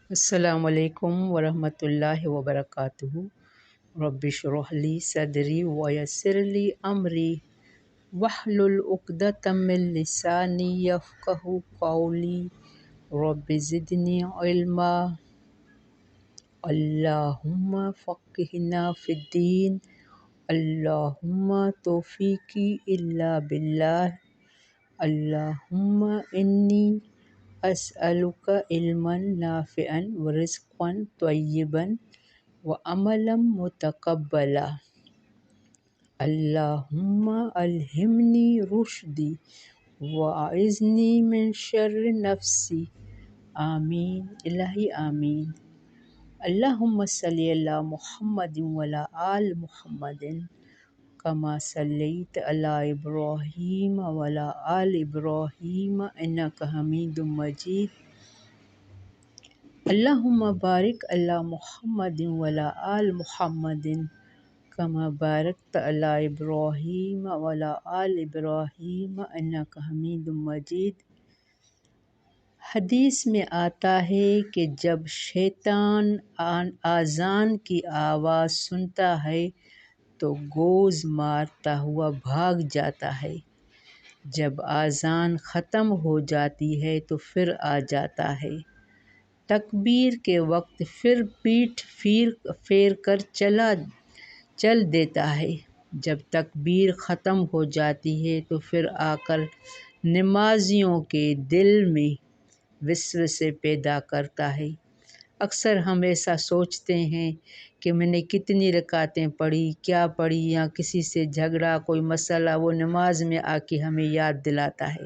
السلام علیکم ورحمۃ اللہ وبرکاتہ۔ رب اشرح لی صدری ویسر لی امری واحلل عقدۃ من لسانی یفقہوا قولی۔ رب زدنی علما، اللہم فقہنا فی الدین، اللہم توفیقی الا باللہ، اللہم انی اسألک علما نافعا ورزقا طیبا وعملا متقبلا۔ اللہم الہمنی رشدی واعذنی من شر نفسی، آمین الہی آمین۔ اللہم صلی علی محمد وعلی آل محمد کما صلیت علی ابراہیم وعلی آل ابراہیم انک حمید مجید۔ اللہم بارک علی محمد وعلی آل محمد کما بارکت علی ابراہیم وعلی آل ابراہیم انک حمید مجید۔ حدیث میں آتا ہے کہ جب شیطان اذان کی آواز سنتا ہے تو گوز مارتا ہوا بھاگ جاتا ہے، جب اذان ختم ہو جاتی ہے تو پھر آ جاتا ہے، تکبیر کے وقت پھر پیٹھ پھیر کر چل دیتا ہے، جب تکبیر ختم ہو جاتی ہے تو پھر آ کر نمازیوں کے دل میں وسوسے پیدا کرتا ہے۔ اکثر ہم ایسا سوچتے ہیں کہ میں نے کتنی رکعتیں پڑھی، کیا پڑھی، یا کسی سے جھگڑا، کوئی مسئلہ، وہ نماز میں آ کے ہمیں یاد دلاتا ہے،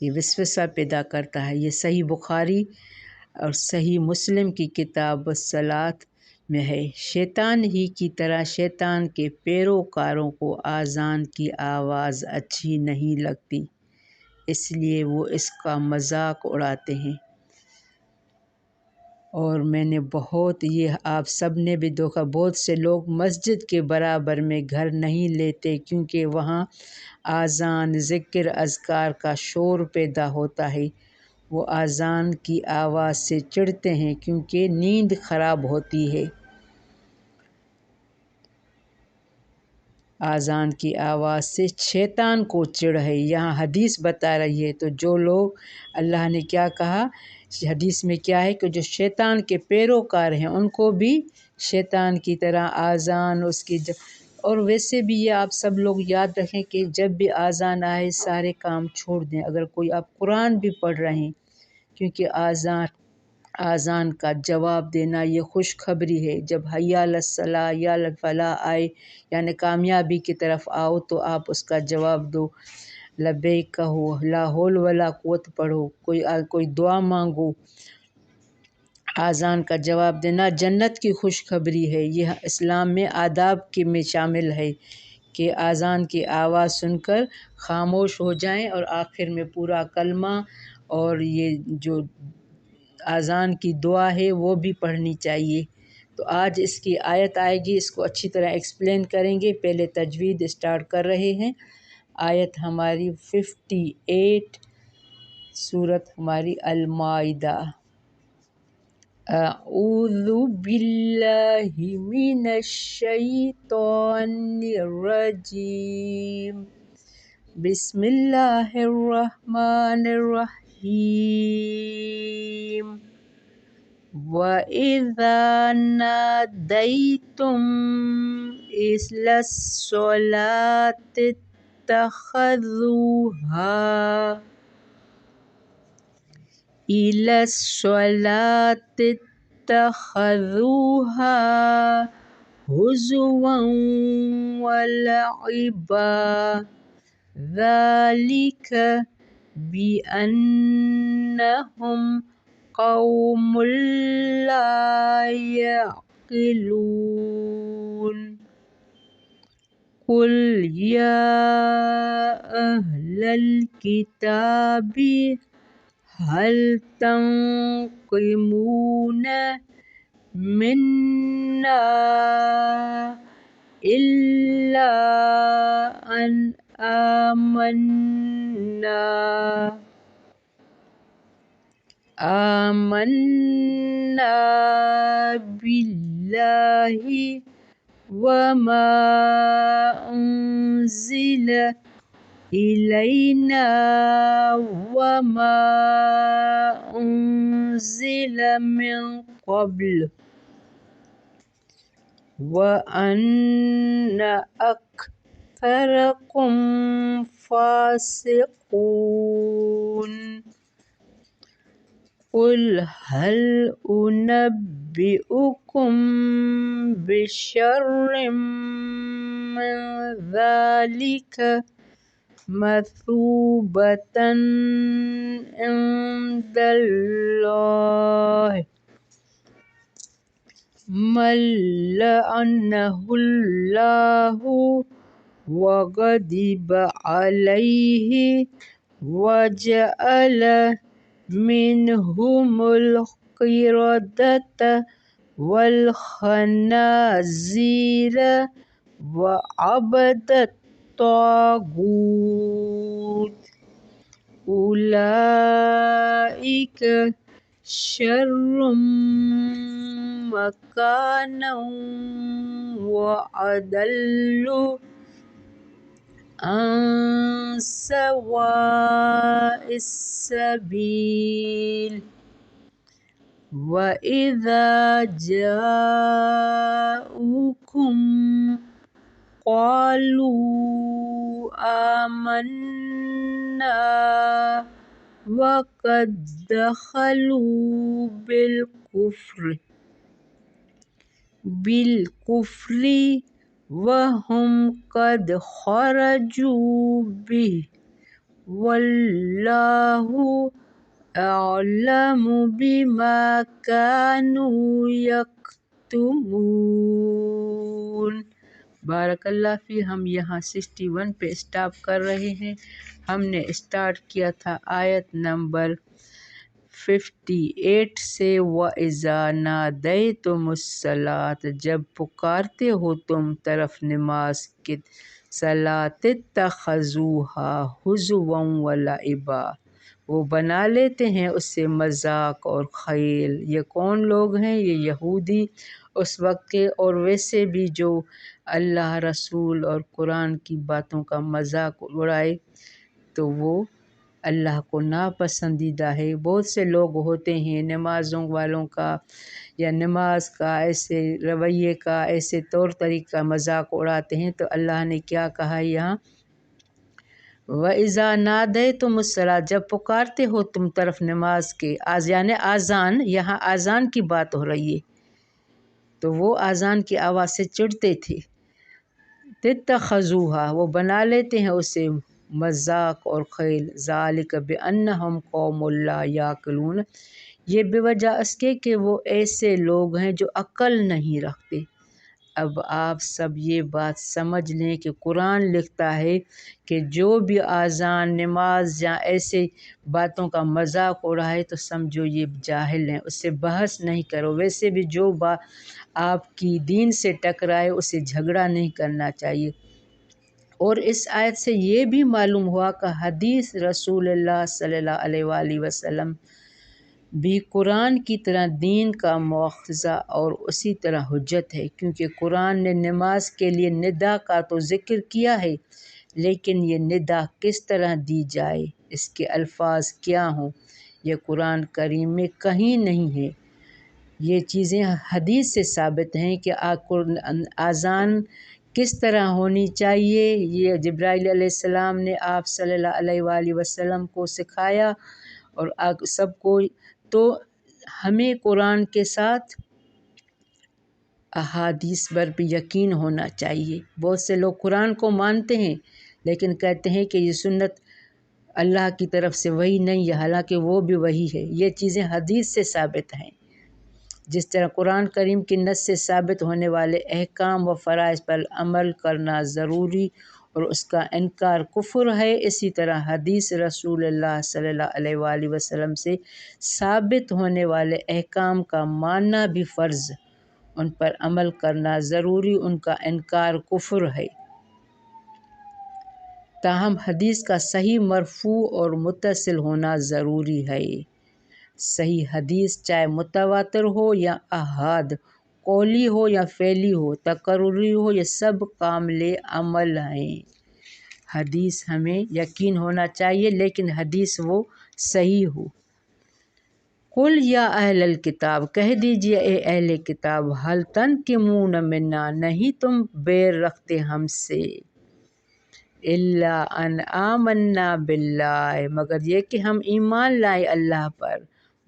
یہ وسوسہ پیدا کرتا ہے۔ یہ صحیح بخاری اور صحیح مسلم کی کتاب الصلاۃ میں ہے۔ شیطان ہی کی طرح شیطان کے پیروکاروں کو اذان کی آواز اچھی نہیں لگتی، اس لیے وہ اس کا مذاق اڑاتے ہیں۔ اور میں نے یہ آپ سب نے بھی دیکھا، بہت سے لوگ مسجد کے برابر میں گھر نہیں لیتے کیونکہ وہاں اذان، ذکر، اذکار کا شور پیدا ہوتا ہے۔ وہ اذان کی آواز سے چڑھتے ہیں کیونکہ نیند خراب ہوتی ہے۔ اذان کی آواز سے شیطان کو چڑھ ہے، یہاں حدیث بتا رہی ہے۔ تو جو لوگ، اللہ نے کیا کہا حدیث میں کیا ہے کہ جو شیطان کے پیروکار ہیں ان کو بھی شیطان کی طرح اذان اور ویسے بھی یہ آپ سب لوگ یاد رکھیں کہ جب بھی اذان آئے سارے کام چھوڑ دیں، اگر کوئی آپ قرآن بھی پڑھ رہے ہیں، کیونکہ اذان کا جواب دینا یہ خوشخبری ہے۔ جب حی علی الصلاۃ یا علی الفلاح آئے، یعنی کامیابی کی طرف آؤ، تو آپ اس کا جواب دو، لبیک کہو، لا حول ولا قوت پڑھو، کوئی دعا مانگو۔ اذان کا جواب دینا جنت کی خوشخبری ہے۔ یہ اسلام میں آداب میں شامل ہے کہ اذان کی آواز سن کر خاموش ہو جائیں اور آخر میں پورا کلمہ اور یہ جو اذان کی دعا ہے وہ بھی پڑھنی چاہیے۔ تو آج اس کی آیت آئے گی، اس کو اچھی طرح ایکسپلین کریں گے۔ پہلے تجوید اسٹارٹ کر رہے ہیں۔ آیت ہماری 58، سورت ہماری المائدہ۔ اعوذ باللہ من الشیطان الرجیم، بسم اللہ الرحمن الرحیم۔ وَإِذَا نَادَيْتُمْ إِلَى الصَّلَاةِ اتَّخَذُوهَا هُزُوًا وَلَعِبًا، ذَلِكَ بِأَنَّهُمْ قَوْمٌ لَا يَعْقِلُونَ۔ قُلْ يَا أَهْلَ الْكِتَابِ هَلْ تَنقِمُونَ مِنَّا إِلَّا أَنْ آمَنَّا آمنا باللہ وما أنزل إلينا وما أنزل من قبل وأن أكثركم فاسقون قل هل أنبئكم بشر من ذلك مثوبة عند الله من لعنه الله وغضب عليه وجعل منهم القردة والخنازير وعبد الطاغوت أولئك شر مكانا وأضل عن سواء السبيل وإذا جاءوكم قالوا آمنا وقد دخلوا بالكفر وهم قد خرجوا به والله أعلم بما كانوا يكتمون۔ بارک اللہ فی۔ ہم یہاں 61 پہ اسٹاپ کر رہے ہیں۔ ہم نے اسٹارٹ کیا تھا آیت نمبر 58 سے وَإِذَا نَادَيْتُمُ الصَّلَاةَ، جب پکارتے ہو تم طرف نماز کے، صلاۃ اتخذوها ہزوا ولعبا، وہ بنا لیتے ہیں اس سے مذاق اور کھیل۔ یہ کون لوگ ہیں؟ یہ یہودی اس وقت کے، اور ویسے بھی جو اللہ رسول اور قرآن کی باتوں کا مذاق اڑائے تو وہ اللہ کو ناپسندیدہ ہے۔ بہت سے لوگ ہوتے ہیں نمازوں والوں کا یا نماز کا ایسے رویے کا، ایسے طور طریقہ کا مذاق اڑاتے ہیں، تو اللہ نے کیا کہا یہاں؟ وَإِذَا نَادَيْتُمُ الصَّلَاةَ، جب پکارتے ہو تم طرف نماز کے، یعنی آذان، یہاں آذان کی بات ہو رہی ہے، تو وہ آذان کی آواز سے چڑھتے تھے۔ تتخذوها، وہ بنا لیتے ہیں اسے مذاق اور کھیل۔ ذالک بأنہم قوم لا یعقلون، یہ بے وجہ اس کے کہ وہ ایسے لوگ ہیں جو عقل نہیں رکھتے۔ اب آپ سب یہ بات سمجھ لیں کہ قرآن لکھتا ہے کہ جو بھی آذان، نماز یا ایسے باتوں کا مذاق اڑائے تو سمجھو یہ جاہل ہیں، اس سے بحث نہیں کرو۔ ویسے بھی جو بات آپ کی دین سے ٹکرائے اسے جھگڑا نہیں کرنا چاہیے۔ اور اس آیت سے یہ بھی معلوم ہوا کہ حدیث رسول اللہ صلی اللہ علیہ وآلہ وسلم بھی قرآن کی طرح دین کا مواخذہ اور اسی طرح حجت ہے، کیونکہ قرآن نے نماز کے لیے ندا کا تو ذکر کیا ہے، لیکن یہ ندا کس طرح دی جائے، اس کے الفاظ کیا ہوں، یہ قرآن کریم میں کہیں نہیں ہے۔ یہ چیزیں حدیث سے ثابت ہیں کہ آذان کس طرح ہونی چاہیے۔ یہ جبرائیل علیہ السلام نے آپ صلی اللہ علیہ وآلہ وسلم کو سکھایا اور سب کو، تو ہمیں قرآن کے ساتھ احادیث پر بھی یقین ہونا چاہیے۔ بہت سے لوگ قرآن کو مانتے ہیں لیکن کہتے ہیں کہ یہ سنت اللہ کی طرف سے وحی نہیں ہے، حالانکہ وہ بھی وحی ہے۔ یہ چیزیں حدیث سے ثابت ہیں۔ جس طرح قرآن کریم کی نص سے ثابت ہونے والے احکام و فرائض پر عمل کرنا ضروری اور اس کا انکار کفر ہے، اسی طرح حدیث رسول اللہ صلی اللہ علیہ وآلہ وسلم سے ثابت ہونے والے احکام کا ماننا بھی فرض، ان پر عمل کرنا ضروری، ان کا انکار کفر ہے۔ تاہم حدیث کا صحیح مرفوع اور متصل ہونا ضروری ہے۔ صحیح حدیث چاہے متواتر ہو یا احاد، قولی ہو یا فعلی ہو، تقرری ہو، یہ سب کامل عمل ہیں۔ حدیث ہمیں یقین ہونا چاہیے لیکن حدیث وہ صحیح ہو۔ قل یا اہل الکتاب، کہہ دیجئے اے اہل کتاب، حل تنقمون منا، نہیں تم بیر رکھتے ہم سے، الا ان آمنا باللہ، مگر یہ کہ ہم ایمان لائے اللہ پر،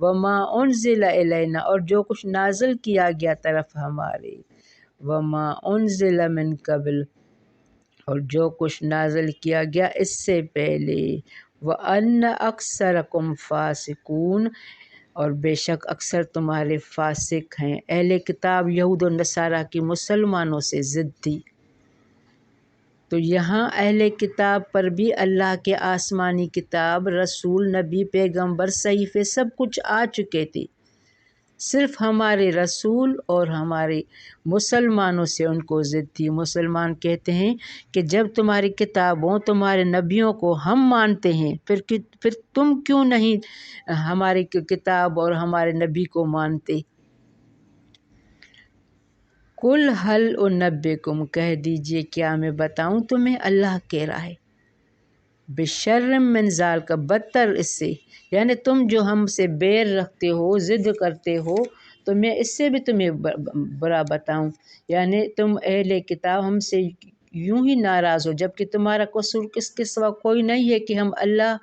وما انزل الینا، اور جو کچھ نازل کیا گیا طرف ہمارے، وما انزل من قبل، اور جو کچھ نازل کیا گیا اس سے پہلے، وَأَنَّ أَكْثَرَكُمْ فَاسِقُونَ، اور بے شک اکثر تمہارے فاسق ہیں۔ اہل کتاب یہود و نصارہ کی مسلمانوں سے ضدی۔ تو یہاں اہل کتاب پر بھی اللہ کے آسمانی کتاب، رسول، نبی، پیغمبر، صحیفے سب کچھ آ چکے تھے، صرف ہمارے رسول اور ہمارے مسلمانوں سے ان کو ضد تھی۔ مسلمان کہتے ہیں کہ جب تمہاری کتابوں، تمہارے نبیوں کو ہم مانتے ہیں، پھر تم کیوں نہیں ہماری کتاب اور ہمارے نبی کو مانتے؟ قل هل انبئکم، کہہ دیجئے کیا میں بتاؤں تمہیں، اللہ کہہ رہا ہے، بشر من ذالک، بدتر اس سے، یعنی تم جو ہم سے بیر رکھتے ہو، ضد کرتے ہو، تو میں اس سے بھی تمہیں برا بتاؤں، یعنی تم اہل کتاب ہم سے یوں ہی ناراض ہو جبکہ تمہارا قصور کس کے سوا کوئی نہیں ہے کہ ہم اللہ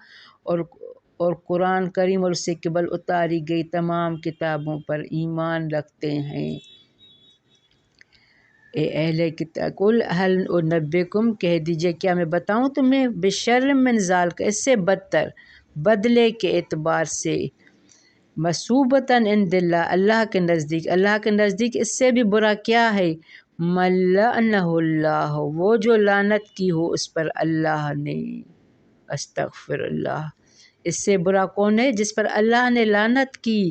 اور قرآن کریم اور اس سے قبل اتاری گئی تمام کتابوں پر ایمان رکھتے ہیں۔ اے اہل کتاب، قل هل انبئکم، کہہ دیجئے کیا میں بتاؤں تمہیں، بشر من ذالک، اس سے بدتر، بدلے کے اعتبار سے، مثوبتاً عند اللہ، اللہ کے نزدیک، اللہ کے نزدیک اس سے بھی برا کیا ہے، من لعنہ اللہ، وہ جو لعنت کی ہو اس پر اللہ نے، استغفر اللہ، اس سے برا کون ہے جس پر اللہ نے لعنت کی،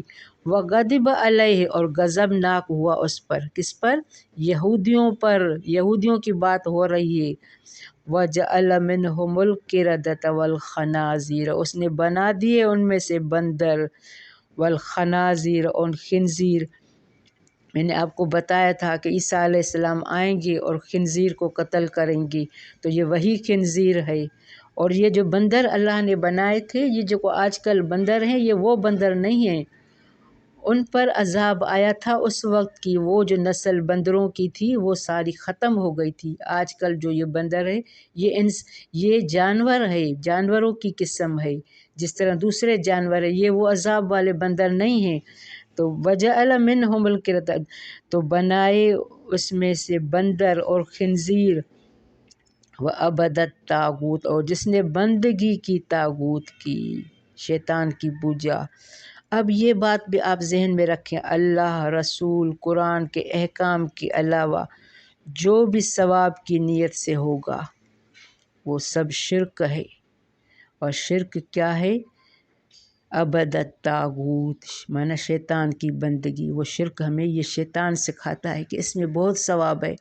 وغضب علیہ، اور غضب ناک ہوا اس پر، کس پر؟ یہودیوں پر، یہودیوں کی بات ہو رہی ہے، وجعل منہم القردۃ والخنازیر، اس نے بنا دیے ان میں سے بندر، والخنازیر، اور خنزیر، میں نے آپ کو بتایا تھا کہ عیسیٰ علیہ السلام آئیں گے اور خنزیر کو قتل کریں گے، تو یہ وہی خنزیر ہے۔ اور یہ جو بندر اللہ نے بنائے تھے، یہ جو آج کل بندر ہیں، یہ وہ بندر نہیں ہیں، ان پر عذاب آیا تھا اس وقت کی، وہ جو نسل بندروں کی تھی وہ ساری ختم ہو گئی تھی۔ آج کل جو یہ بندر ہے، یہ جانور ہے، جانوروں کی قسم ہے، جس طرح دوسرے جانور ہیں، یہ وہ عذاب والے بندر نہیں ہیں۔ تو وجعل منہم القردۃ، تو بنائے اس میں سے بندر اور خنزیر، وعبد الطاغوت، اور جس نے بندگی کی طاغوت کی، شیطان کی پوجا۔ اب یہ بات بھی آپ ذہن میں رکھیں، اللہ، رسول، قرآن کے احکام کے علاوہ جو بھی ثواب کی نیت سے ہوگا وہ سب شرک ہے، اور شرک کیا ہے؟ عبد الطاغوت، مانا شیطان کی بندگی، وہ شرک ہمیں یہ شیطان سکھاتا ہے کہ اس میں بہت ثواب ہے۔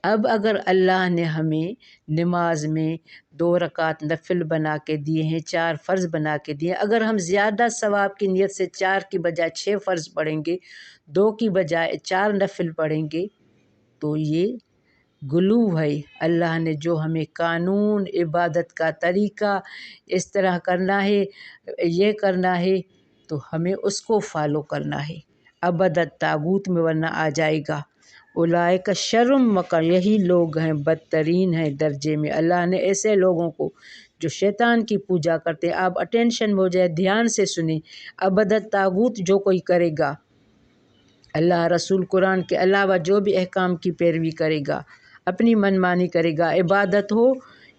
اب اگر اللہ نے ہمیں نماز میں 2 رکعت نفل بنا کے دیے ہیں، 4 فرض بنا کے دیے، اگر ہم زیادہ ثواب کی نیت سے 4 کی بجائے 6 فرض پڑھیں گے، 2 کی بجائے 4 نفل پڑھیں گے، تو یہ غلو ہے۔ اللہ نے جو ہمیں قانون عبادت کا طریقہ اس طرح کرنا ہے، یہ کرنا ہے، تو ہمیں اس کو فالو کرنا ہے، عبد الطاغوت میں ورنہ آ جائے گا۔ اولئک شر مقام، یہی لوگ ہیں بدترین ہیں درجے میں۔ اللہ نے ایسے لوگوں کو جو شیطان کی پوجا کرتے ہیں، آپ اٹینشن میں ہو جائے، دھیان سے سنیں، عبد الطاغوت جو کوئی کرے گا، اللہ، رسول، قرآن کے علاوہ جو بھی احکام کی پیروی کرے گا، اپنی منمانی کرے گا، عبادت ہو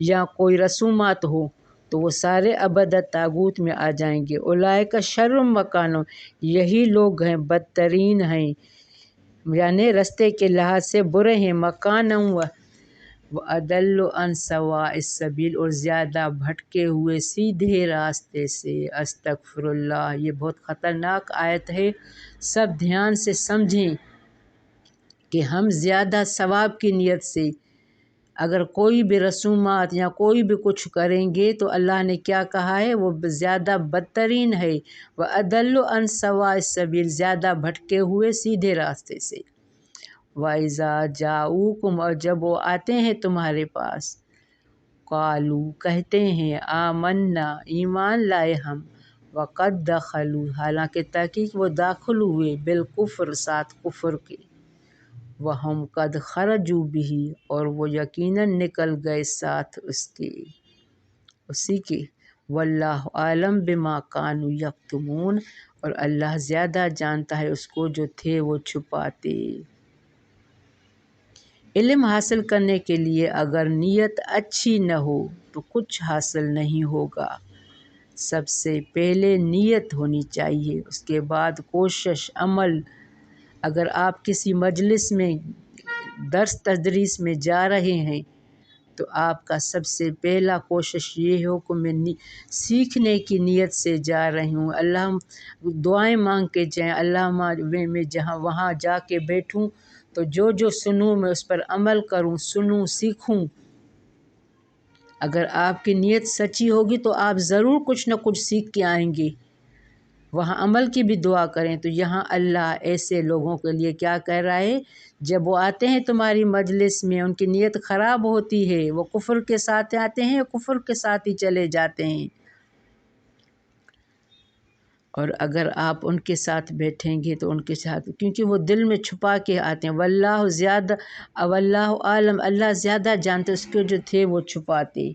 یا کوئی رسومات ہو، تو وہ سارے عبد الطاغوت میں آ جائیں گے۔ اولئک شر مکان، یہی لوگ ہیں بدترین ہیں، یعنی رستے کے لحاظ سے برے ہیں، مکان وَأَضَلُّ عَنْ سَوَاءِ السَّبِيلِ، اور زیادہ بھٹکے ہوئے سیدھے راستے سے، استغفر اللہ، یہ بہت خطرناک آیت ہے، سب دھیان سے سمجھیں کہ ہم زیادہ ثواب کی نیت سے اگر کوئی بھی رسومات یا کوئی بھی کچھ کریں گے تو اللہ نے کیا کہا ہے، وہ زیادہ بدترین ہے، وَأَضَلُّ عَنْ سَوَاءِ السَّبِيلِ، زیادہ بھٹکے ہوئے سیدھے راستے سے۔ وَإِذَا جَاءُوكُمْ، اور جب وہ آتے ہیں تمہارے پاس، قالوا کہتے ہیں، آمنا ایمان لائے ہم، وقد دخلوا حالانکہ تحقیق وہ داخل ہوئے، بالکفر ساتھ کفر کے، وہم قد خرجوا بہ اور وہ یقیناً نکل گئے ساتھ اسی کے، واللہ عالم بما کانوا یکتمون، اور اللہ زیادہ جانتا ہے اس کو جو تھے وہ چھپاتے۔ علم حاصل کرنے کے لیے اگر نیت اچھی نہ ہو تو کچھ حاصل نہیں ہوگا۔ سب سے پہلے نیت ہونی چاہیے، اس کے بعد کوشش، عمل۔ اگر آپ کسی مجلس میں درس تدریس میں جا رہے ہیں تو آپ کا سب سے پہلا کوشش یہ ہو کہ میں سیکھنے کی نیت سے جا رہی ہوں، اللہ دعائیں مانگ کے جائیں، اللہ میں جہاں وہاں جا کے بیٹھوں تو جو جو سنوں میں اس پر عمل کروں، سنوں، سیکھوں۔ اگر آپ کی نیت سچی ہوگی تو آپ ضرور کچھ نہ کچھ سیکھ کے آئیں گے۔ وہاں عمل کی بھی دعا کریں تو یہاں اللہ ایسے لوگوں کے لیے کیا کہہ رہا ہے، جب وہ آتے ہیں تمہاری مجلس میں، ان کی نیت خراب ہوتی ہے، وہ کفر کے ساتھ آتے ہیں، کفر کے ساتھ ہی چلے جاتے ہیں، اور اگر آپ ان کے ساتھ بیٹھیں گے تو ان کے ساتھ، کیونکہ وہ دل میں چھپا کے آتے ہیں، واللہ عالم، اللہ زیادہ جانتے اس کے جو تھے وہ چھپاتے۔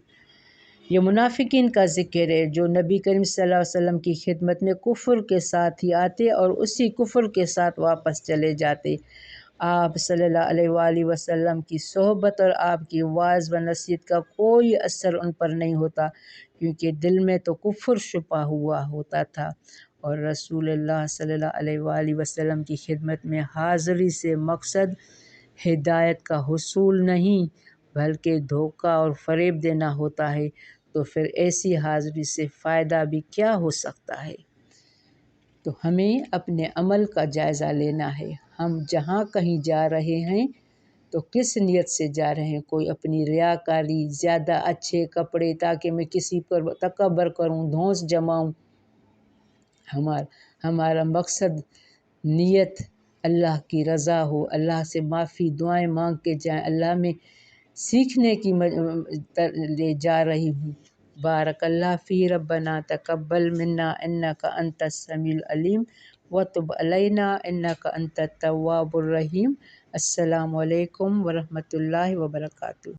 یہ منافقین کا ذکر ہے جو نبی کریم صلی اللہ علیہ وسلم کی خدمت میں کفر کے ساتھ ہی آتے اور اسی کفر کے ساتھ واپس چلے جاتے۔ آپ صلی اللہ علیہ وآلہ وسلم کی صحبت اور آپ کی واعظ و نصیحت کا کوئی اثر ان پر نہیں ہوتا، کیونکہ دل میں تو کفر چھپا ہوا ہوتا تھا، اور رسول اللہ صلی اللہ علیہ وآلہ وسلم کی خدمت میں حاضری سے مقصد ہدایت کا حصول نہیں بلکہ دھوکہ اور فریب دینا ہوتا ہے، تو پھر ایسی حاضری سے فائدہ بھی کیا ہو سکتا ہے؟ تو ہمیں اپنے عمل کا جائزہ لینا ہے، ہم جہاں کہیں جا رہے ہیں تو کس نیت سے جا رہے ہیں؟ کوئی اپنی ریاکاری، زیادہ اچھے کپڑے تاکہ میں کسی پر تکبر کروں، دھونس جماؤں؟ ہمارا مقصد نیت اللہ کی رضا ہو، اللہ سے معافی دعائیں مانگ کے جائیں، اللہ میں سیکھنے کی لے جا رہی ہوں۔ بارک اللہ فی ربنا تقبل منا انک انت السمیع العلیم وتب علینا انک انت التواب الرحیم۔ السلام علیکم ورحمۃ اللہ وبرکاتہ۔